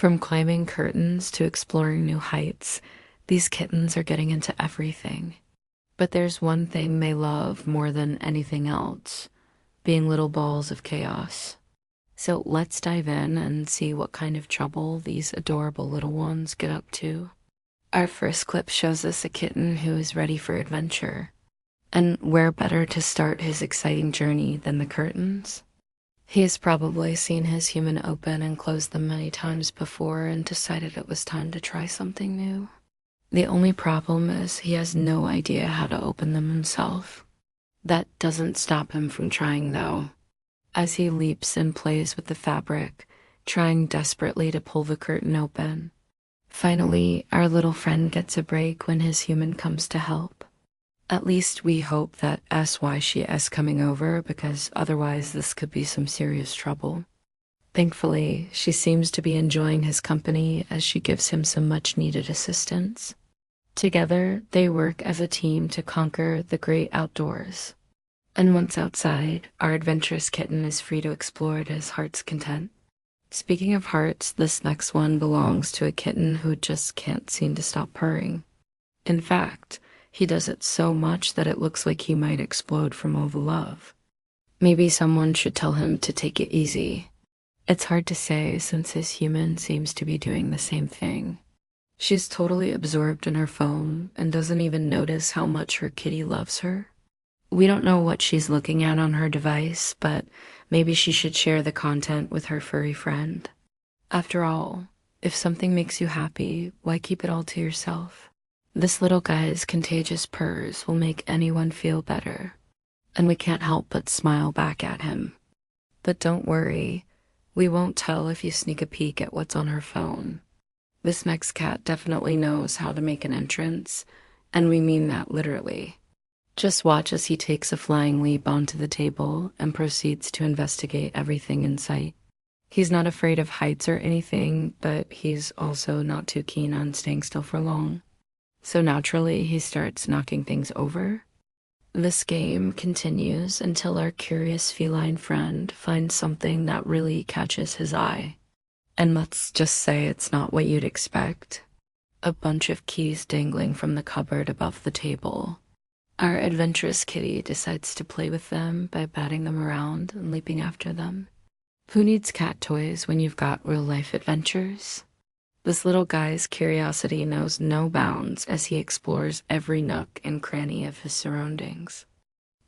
From climbing curtains to exploring new heights, these kittens are getting into everything. But there's one thing they love more than anything else, being little balls of chaos. So let's dive in and see what kind of trouble these adorable little ones get up to. Our first clip shows us a kitten who is ready for adventure. And where better to start his exciting journey than the curtains? He has probably seen his human open and close them many times before and decided it was time to try something new. The only problem is he has no idea how to open them himself. That doesn't stop him from trying, though. As he leaps and plays with the fabric, trying desperately to pull the curtain open. Finally, our little friend gets a break when his human comes to help. At least we hope that she is coming over, because otherwise this could be some serious trouble. Thankfully, she seems to be enjoying his company as she gives him some much-needed assistance. Together, they work as a team to conquer the great outdoors. And once outside, our adventurous kitten is free to explore to his heart's content. Speaking of hearts, this next one belongs to a kitten who just can't seem to stop purring. In fact, he does it so much that it looks like he might explode from all the love. Maybe someone should tell him to take it easy. It's hard to say since his human seems to be doing the same thing. She's totally absorbed in her phone and doesn't even notice how much her kitty loves her. We don't know what she's looking at on her device, but maybe she should share the content with her furry friend. After all, if something makes you happy, why keep it all to yourself? This little guy's contagious purrs will make anyone feel better, and we can't help but smile back at him. But don't worry, we won't tell if you sneak a peek at what's on her phone. This next cat definitely knows how to make an entrance, and we mean that literally. Just watch as he takes a flying leap onto the table and proceeds to investigate everything in sight. He's not afraid of heights or anything, but he's also not too keen on staying still for long. So naturally, he starts knocking things over. This game continues until our curious feline friend finds something that really catches his eye. And let's just say it's not what you'd expect. A bunch of keys dangling from the cupboard above the table. Our adventurous kitty decides to play with them by batting them around and leaping after them. Who needs cat toys when you've got real-life adventures? This little guy's curiosity knows no bounds as he explores every nook and cranny of his surroundings.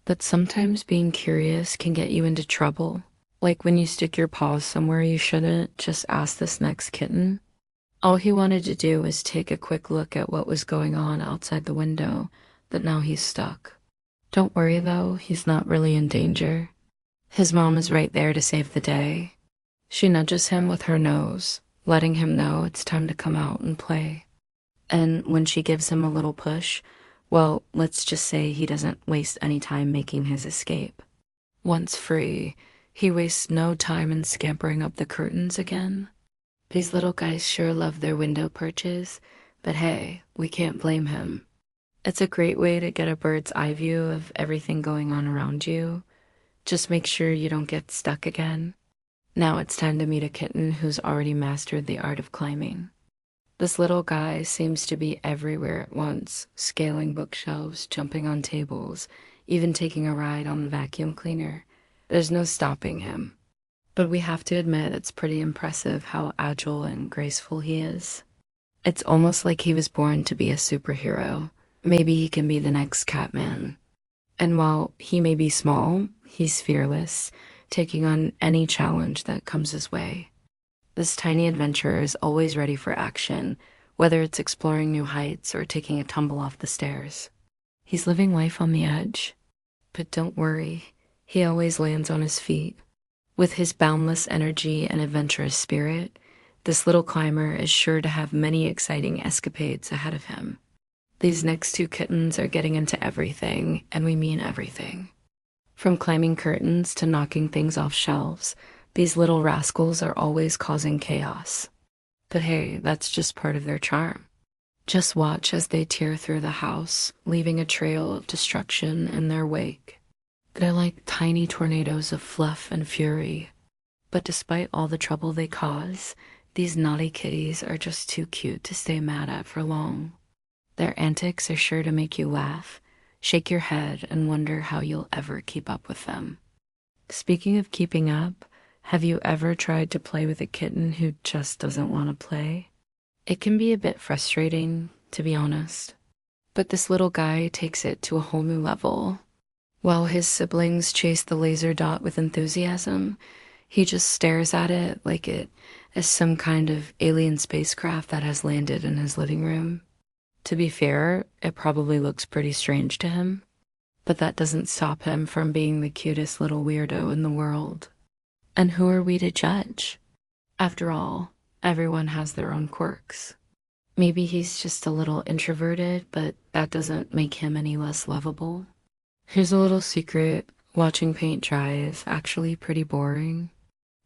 But sometimes being curious can get you into trouble, like when you stick your paws somewhere you shouldn't. Just ask this next kitten. All he wanted to do was take a quick look at what was going on outside the window, but now he's stuck. Don't worry though, he's not really in danger. His mom is right there to save the day. She nudges him with her nose, letting him know it's time to come out and play. And when she gives him a little push, well, let's just say he doesn't waste any time making his escape. Once free, he wastes no time in scampering up the curtains again. These little guys sure love their window perches, but hey, we can't blame him. It's a great way to get a bird's eye view of everything going on around you. Just make sure you don't get stuck again. Now it's time to meet a kitten who's already mastered the art of climbing. This little guy seems to be everywhere at once, scaling bookshelves, jumping on tables, even taking a ride on the vacuum cleaner. There's no stopping him. But we have to admit it's pretty impressive how agile and graceful he is. It's almost like he was born to be a superhero. Maybe he can be the next Catman. And while he may be small, he's fearless, taking on any challenge that comes his way. This tiny adventurer is always ready for action, whether it's exploring new heights or taking a tumble off the stairs. He's living life on the edge. But don't worry, he always lands on his feet. With his boundless energy and adventurous spirit, this little climber is sure to have many exciting escapades ahead of him. These next two kittens are getting into everything, and we mean everything. From climbing curtains to knocking things off shelves, these little rascals are always causing chaos. But hey, that's just part of their charm. Just watch as they tear through the house, leaving a trail of destruction in their wake. They're like tiny tornadoes of fluff and fury. But despite all the trouble they cause, These naughty kitties are just too cute to stay mad at for long. Their antics are sure to make you laugh, shake your head, and wonder how you'll ever keep up with them. Speaking of keeping up, have you ever tried to play with a kitten who just doesn't want to play? It can be a bit frustrating, to be honest. But this little guy takes it to a whole new level. While his siblings chase the laser dot with enthusiasm, he just stares at it like it is some kind of alien spacecraft that has landed in his living room. To be fair, it probably looks pretty strange to him, but that doesn't stop him from being the cutest little weirdo in the world. And who are we to judge? After all, everyone has their own quirks. Maybe he's just a little introverted, but that doesn't make him any less lovable. Here's a little secret. Watching paint dry is actually pretty boring.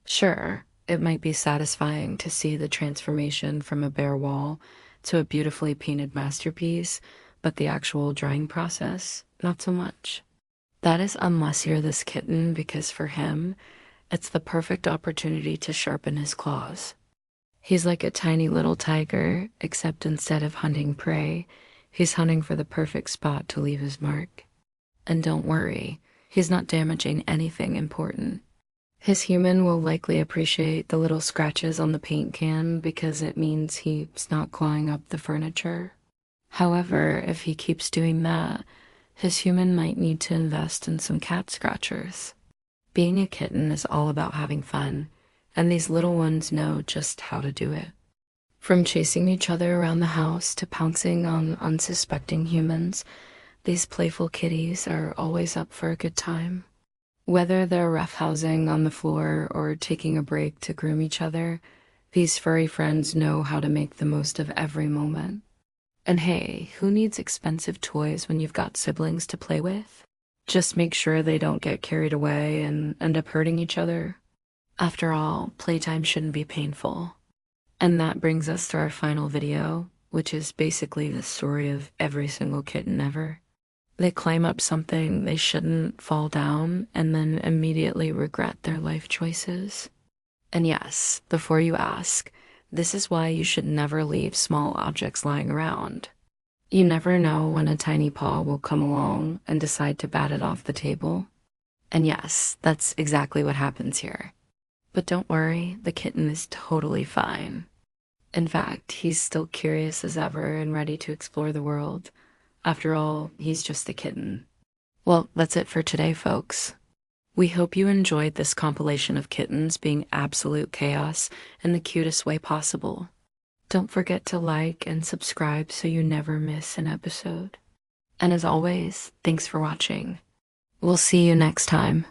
Sure, it might be satisfying to see the transformation from a bare wall to a beautifully painted masterpiece, but the actual drying process, not so much. That is unless you're this kitten, because for him, it's the perfect opportunity to sharpen his claws. He's like a tiny little tiger, except instead of hunting prey, he's hunting for the perfect spot to leave his mark. And don't worry, he's not damaging anything important. His human will likely appreciate the little scratches on the paint can because it means he's not clawing up the furniture. However, if he keeps doing that, his human might need to invest in some cat scratchers. Being a kitten is all about having fun, and these little ones know just how to do it. From chasing each other around the house to pouncing on unsuspecting humans, these playful kitties are always up for a good time. Whether they're roughhousing on the floor or taking a break to groom each other, these furry friends know how to make the most of every moment. And hey, who needs expensive toys when you've got siblings to play with? Just make sure they don't get carried away and end up hurting each other. After all, playtime shouldn't be painful. And that brings us to our final video, which is basically the story of every single kitten ever. They climb up something they shouldn't, fall down, and then immediately regret their life choices. And yes, before you ask, this is why you should never leave small objects lying around. You never know when a tiny paw will come along and decide to bat it off the table. And yes, that's exactly what happens here. But don't worry, the kitten is totally fine. In fact, he's still curious as ever and ready to explore the world. After all, he's just a kitten. Well, that's it for today, folks. We hope you enjoyed this compilation of kittens being absolute chaos in the cutest way possible. Don't forget to like and subscribe so you never miss an episode. And as always, thanks for watching. We'll see you next time.